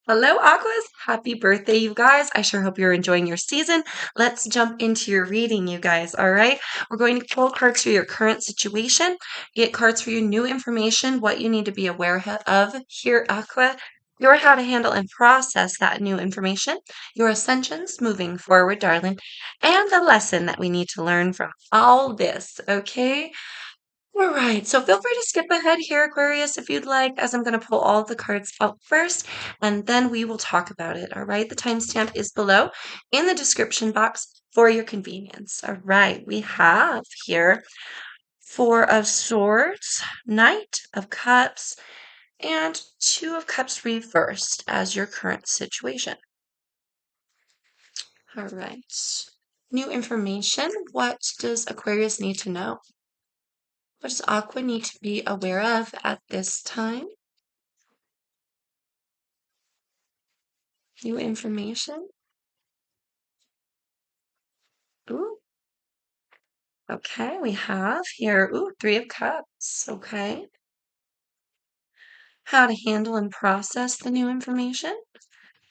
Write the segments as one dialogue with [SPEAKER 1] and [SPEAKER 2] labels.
[SPEAKER 1] Hello, Aquas. Happy birthday, you guys. I sure hope you're enjoying your season. Let's jump into your reading, you guys. All right. We're going to pull cards for your current situation, get cards for your new information, what you need to be aware of here, Aqua, your how to handle and process that new information, your ascensions moving forward, darling, and the lesson that we need to learn from all this. Okay. All right, so feel free to skip ahead here, Aquarius, if you'd like, as I'm going to pull all the cards out first, and then we will talk about it. All right, the timestamp is below in the description box for your convenience. All right, we have here Four of Swords, Knight of Cups, and Two of Cups reversed as your current situation. All right, new information. What does Aquarius need to know? What does Aqua need to be aware of at this time? New information. Ooh, okay, we have here, ooh, Three of Cups. Okay. How to handle and process the new information.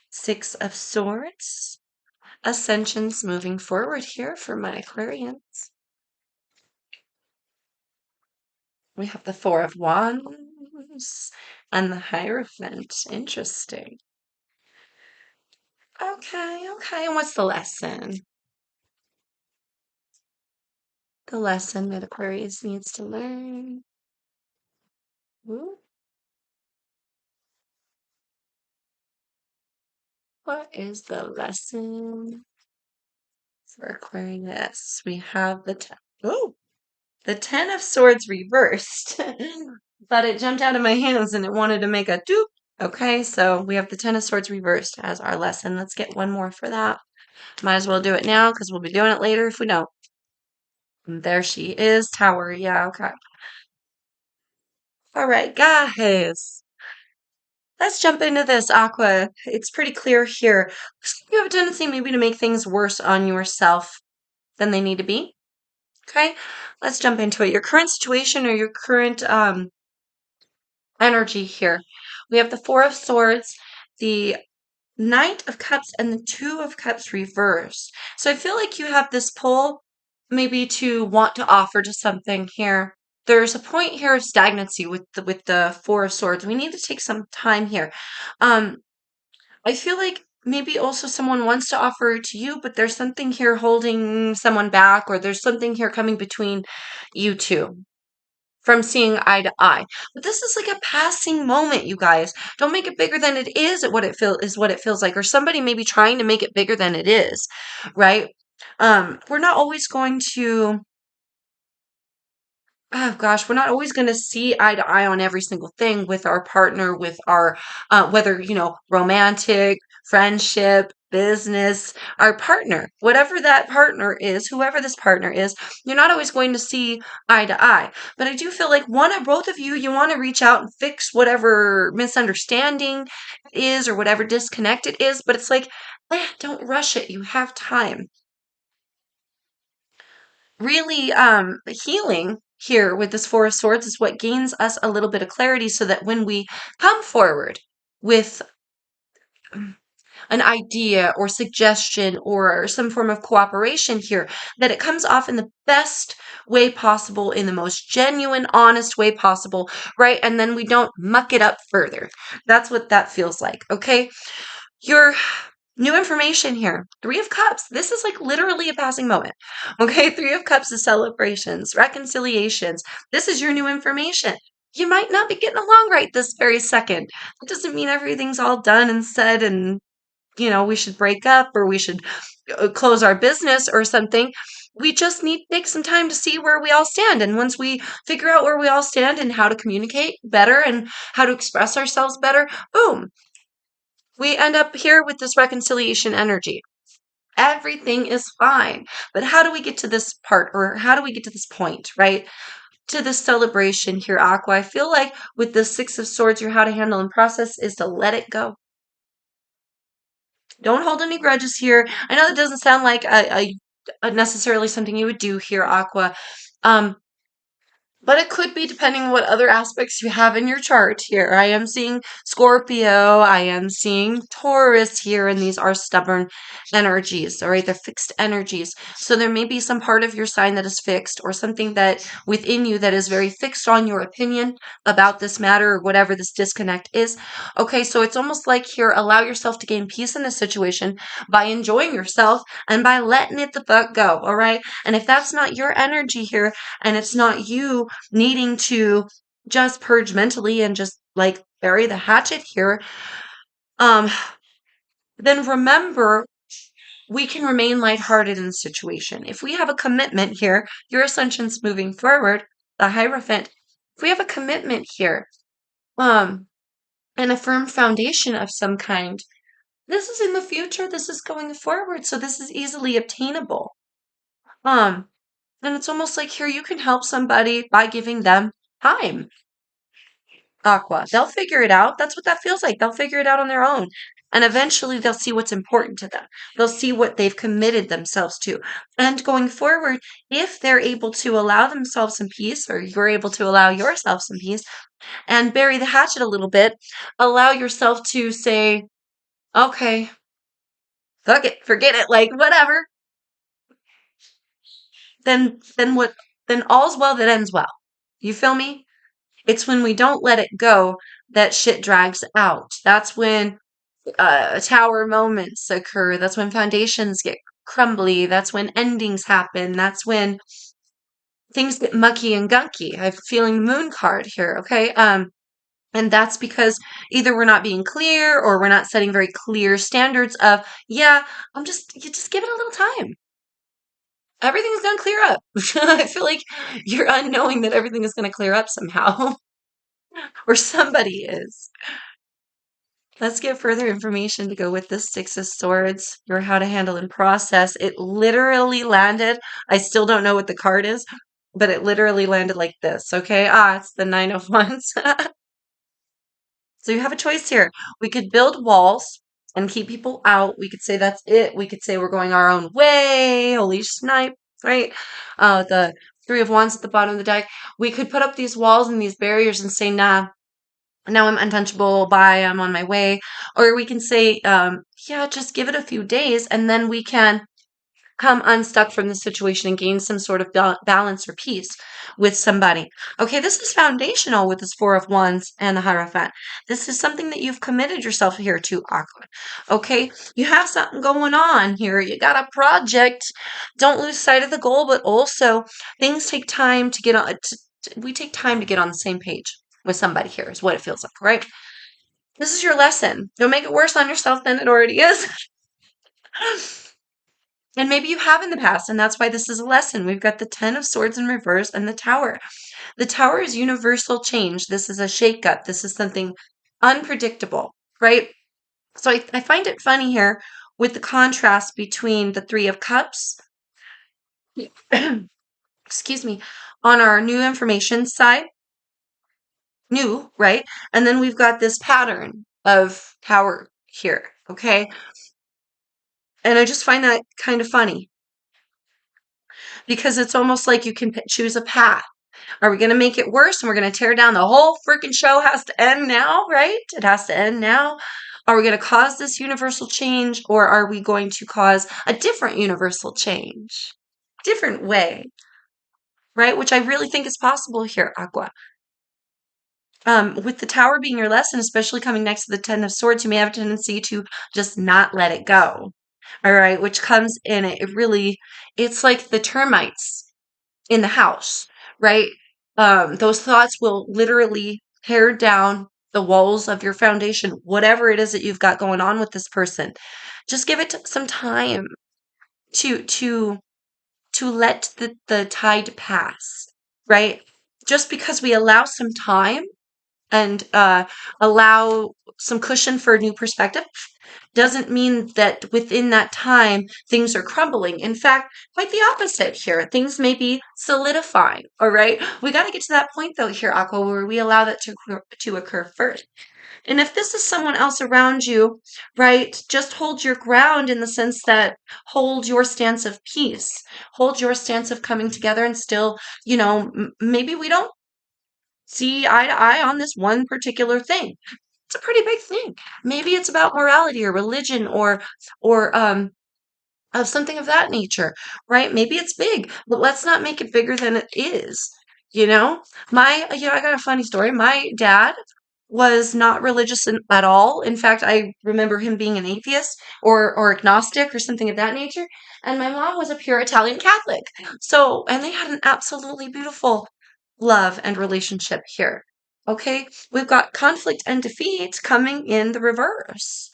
[SPEAKER 1] Six of Swords. Ascensions moving forward here for my Aquarians. We have the Four of Wands and the Hierophant. Interesting. Okay. And what's the lesson? The lesson that Aquarius needs to learn. Ooh. What is the lesson for Aquarius? We have the Ten of Swords reversed. But it jumped out of my hands and it wanted to make a doop. Okay, so we have the Ten of Swords reversed as our lesson. Let's get one more for that. Might as well do it now because we'll be doing it later if we don't. And there she is, Tower. Yeah, okay. All right, guys. Let's jump into this, Aqua. It's pretty clear here. You have a tendency maybe to make things worse on yourself than they need to be. Okay, let's jump into it. Your current situation or your current energy here. We have the Four of Swords, the Knight of Cups, and the Two of Cups reversed. So I feel like you have this pull maybe to want to offer to something here. There's a point here of stagnancy with the Four of Swords. We need to take some time here. I feel like maybe also someone wants to offer it to you, but there's something here holding someone back, or there's something here coming between you two from seeing eye to eye. But this is like a passing moment, you guys. Don't make it bigger than it is at what it feels like, or somebody may be trying to make it bigger than it is, right? We're not always going to oh gosh, we're not always going to see eye to eye on every single thing with our partner, with our, whether, romantic, friendship, business, our partner, whatever that partner is, whoever this partner is, you're not always going to see eye to eye. But I do feel like one or both of you want to reach out and fix whatever misunderstanding is or whatever disconnect it is. But it's like, don't rush it. You have time really healing here with this Four of Swords is what gains us a little bit of clarity so that when we come forward with an idea or suggestion or some form of cooperation here, that it comes off in the best way possible, in the most genuine, honest way possible, right? And then we don't muck it up further. That's what that feels like, okay? Your new information here. Three of Cups. This is like literally a passing moment. Okay. Three of Cups is celebrations, reconciliations. This is your new information. You might not be getting along right this very second. It doesn't mean everything's all done and said and, we should break up or we should close our business or something. We just need to take some time to see where we all stand. And once we figure out where we all stand and how to communicate better and how to express ourselves better, boom, we end up here with this reconciliation energy. Everything is fine. But how do we get to this part or how do we get to this point, right? To this celebration here, Aqua. I feel like with the Six of Swords, your how to handle and process is to let it go. Don't hold any grudges here. I know that doesn't sound like a necessarily something you would do here, Aqua. Um, But it could be depending on what other aspects you have in your chart here. I am seeing Scorpio, I am seeing Taurus here, and these are stubborn energies, all right? They're fixed energies. So there may be some part of your sign that is fixed, or something that within you that is very fixed on your opinion about this matter, or whatever this disconnect is. Okay, so it's almost like here, allow yourself to gain peace in this situation by enjoying yourself and by letting it the fuck go, all right? And if that's not your energy here, and it's not you needing to just purge mentally and just like bury the hatchet here, um, then remember we can remain lighthearted in the situation. If we have a commitment here, your ascension's moving forward, the Hierophant, if we have a commitment here, um, and a firm foundation of some kind, this is in the future, this is going forward, so this is easily obtainable. And it's almost like here you can help somebody by giving them time. Aqua. They'll figure it out. That's what that feels like. They'll figure it out on their own. And eventually they'll see what's important to them. They'll see what they've committed themselves to. And going forward, if they're able to allow themselves some peace, or you're able to allow yourself some peace, and bury the hatchet a little bit, allow yourself to say, okay, fuck it, forget it, like whatever. Then all's well that ends well. You feel me? It's when we don't let it go that shit drags out. That's when tower moments occur. That's when foundations get crumbly. That's when endings happen. That's when things get mucky and gunky. I'm feeling the moon card here, okay? And that's because either we're not being clear, or we're not setting very clear standards of, yeah, you just give it a little time. Everything's gonna clear up. I feel like you're unknowing that everything is gonna clear up somehow, or somebody is. Let's get further information to go with the Six of Swords, or how to handle and process. It literally landed. I still don't know what the card is, but it literally landed like this, okay? It's the Nine of Wands. So you have a choice here. We could build walls and keep people out. We could say that's it. We could say we're going our own way. Holy snipe, right? The Three of Wands at the bottom of the deck. We could put up these walls and these barriers and say, nah, now I'm untouchable, bye, I'm on my way. Or we can say, yeah, just give it a few days, and then we can come unstuck from the situation and gain some sort of balance or peace with somebody. Okay, this is foundational with this Four of Wands and the Hierophant. This is something that you've committed yourself here to, Aqua. Okay, you have something going on here. You got a project. Don't lose sight of the goal, but also things take time to get on. We take time to get on the same page with somebody here, is what it feels like, right? This is your lesson. Don't make it worse on yourself than it already is. And maybe you have in the past, and that's why this is a lesson. We've got the Ten of Swords in reverse and the Tower. The Tower is universal change. This is a shakeup. This is something unpredictable, right? So I find it funny here with the contrast between the Three of Cups, excuse me, on our new information side, new, right? And then we've got this pattern of Tower here, okay? And I just find that kind of funny, because it's almost like you can choose a path. Are we going to make it worse and we're going to tear down the whole freaking show? Has to end now, right? It has to end now. Are we going to cause this universal change, or are we going to cause a different universal change? Different way, right? Which I really think is possible here, Aqua. With the Tower being your lesson, especially coming next to the Ten of Swords, you may have a tendency to just not let it go. All right, which comes in it's like the termites in the house, right? Those thoughts will literally tear down the walls of your foundation, whatever it is that you've got going on with this person. Just give it some time to let the tide pass, right? Just because we allow some time and allow some cushion for a new perspective doesn't mean that within that time things are crumbling. In fact, quite the opposite here. Things may be solidifying. All right. We got to get to that point though here, Aqua, where we allow that to occur first. And if this is someone else around you, right, just hold your ground in the sense that hold your stance of peace, hold your stance of coming together, and still, maybe we don't see eye to eye on this one particular thing. It's a pretty big thing. Maybe it's about morality or religion or of something of that nature, right? Maybe it's big, but let's not make it bigger than it is. You know, I got a funny story. My dad was not religious at all. In fact, I remember him being an atheist or agnostic or something of that nature. And my mom was a pure Italian Catholic. So, and they had an absolutely beautiful love and relationship here. Okay, we've got conflict and defeat coming in the reverse.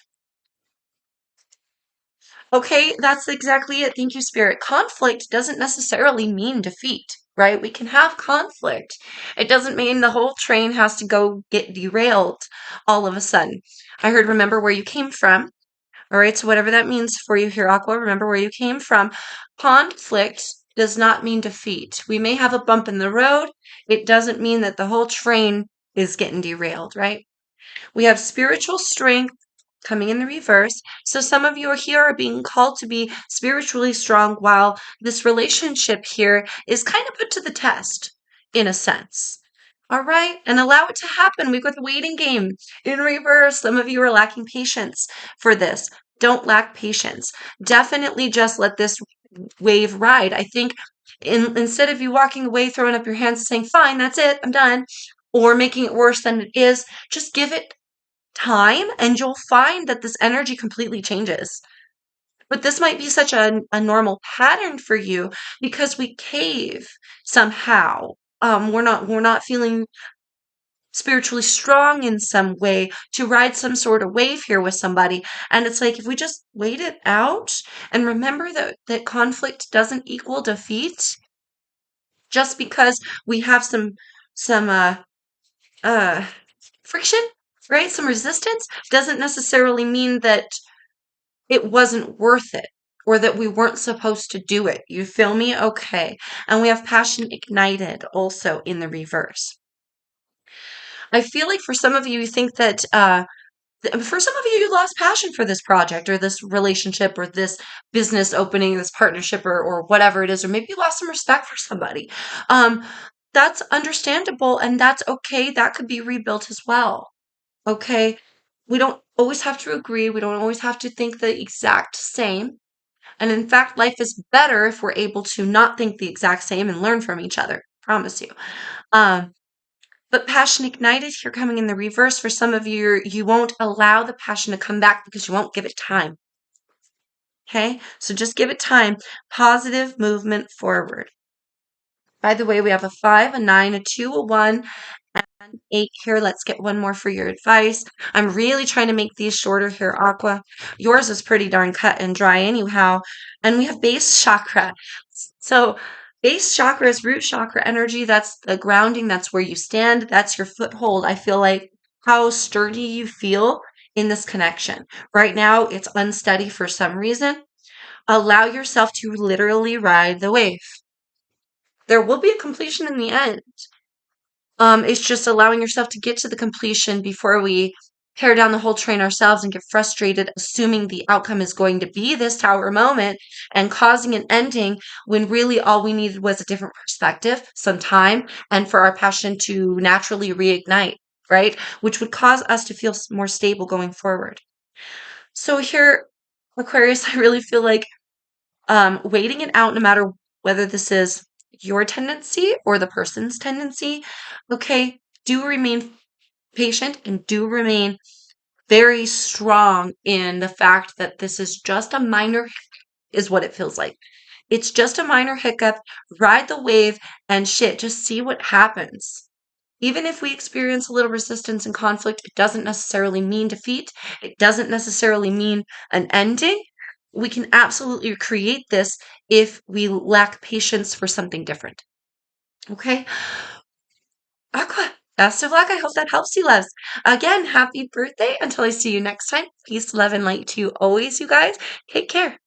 [SPEAKER 1] Okay, that's exactly it. Thank you, Spirit. Conflict doesn't necessarily mean defeat, right? We can have conflict. It doesn't mean the whole train has to go get derailed all of a sudden. I heard remember where you came from. All right, so whatever that means for you here, Aqua, remember where you came from. Conflict does not mean defeat. We may have a bump in the road. It doesn't mean that the whole train is getting derailed, right? We have spiritual strength coming in the reverse. So some of you are here are being called to be spiritually strong while this relationship here is kind of put to the test in a sense. All right, and allow it to happen. We've got the waiting game in reverse. Some of you are lacking patience for this. Don't lack patience. Definitely just let this wave ride. I think instead of you walking away, throwing up your hands and saying, fine, that's it, I'm done, or making it worse than it is, just give it time and you'll find that this energy completely changes. But this might be such a normal pattern for you because we cave somehow. We're not feeling spiritually strong in some way to ride some sort of wave here with somebody. And it's like if we just wait it out and remember that conflict doesn't equal defeat, just because we have some uh friction, right? Some resistance doesn't necessarily mean that it wasn't worth it or that we weren't supposed to do it. You feel me? Okay. And we have passion ignited also in the reverse. I feel like for some of you, you think that for some of you, you lost passion for this project or this relationship or this business opening, this partnership or whatever it is, or maybe you lost some respect for somebody. Um, that's understandable and that's okay. That could be rebuilt as well. Okay. We don't always have to agree. We don't always have to think the exact same. And in fact, life is better if we're able to not think the exact same and learn from each other. Promise you. Um, but passion ignited here coming in the reverse for some of you, you won't allow the passion to come back because you won't give it time. Okay? So just give it time. Positive movement forward. By the way, we have a 5, a 9, a 2, a 1, and 8 here. Let's get one more for your advice. I'm really trying to make these shorter here, Aqua. Yours is pretty darn cut and dry anyhow. And we have base chakra. So base chakra is root chakra energy. That's the grounding. That's where you stand. That's your foothold. I feel like how sturdy you feel in this connection. Right now, it's unsteady for some reason. Allow yourself to literally ride the wave. There will be a completion in the end. It's just allowing yourself to get to the completion before we tear down the whole train ourselves and get frustrated, assuming the outcome is going to be this tower moment and causing an ending when really all we needed was a different perspective, some time, and for our passion to naturally reignite, right? Which would cause us to feel more stable going forward. So here, Aquarius, I really feel like waiting it out, no matter whether this is your tendency or the person's tendency, okay, do remain patient and do remain very strong in the fact that this is just a minor, is what it feels like. It's just a minor hiccup. Ride the wave and shit, just see what happens. Even if we experience a little resistance and conflict, it doesn't necessarily mean defeat. It doesn't necessarily mean an ending. We can absolutely create this if we lack patience for something different. Okay? Aqua, best of luck. I hope that helps you, loves. Again, happy birthday. Until I see you next time, peace, love, and light to you always, you guys. Take care.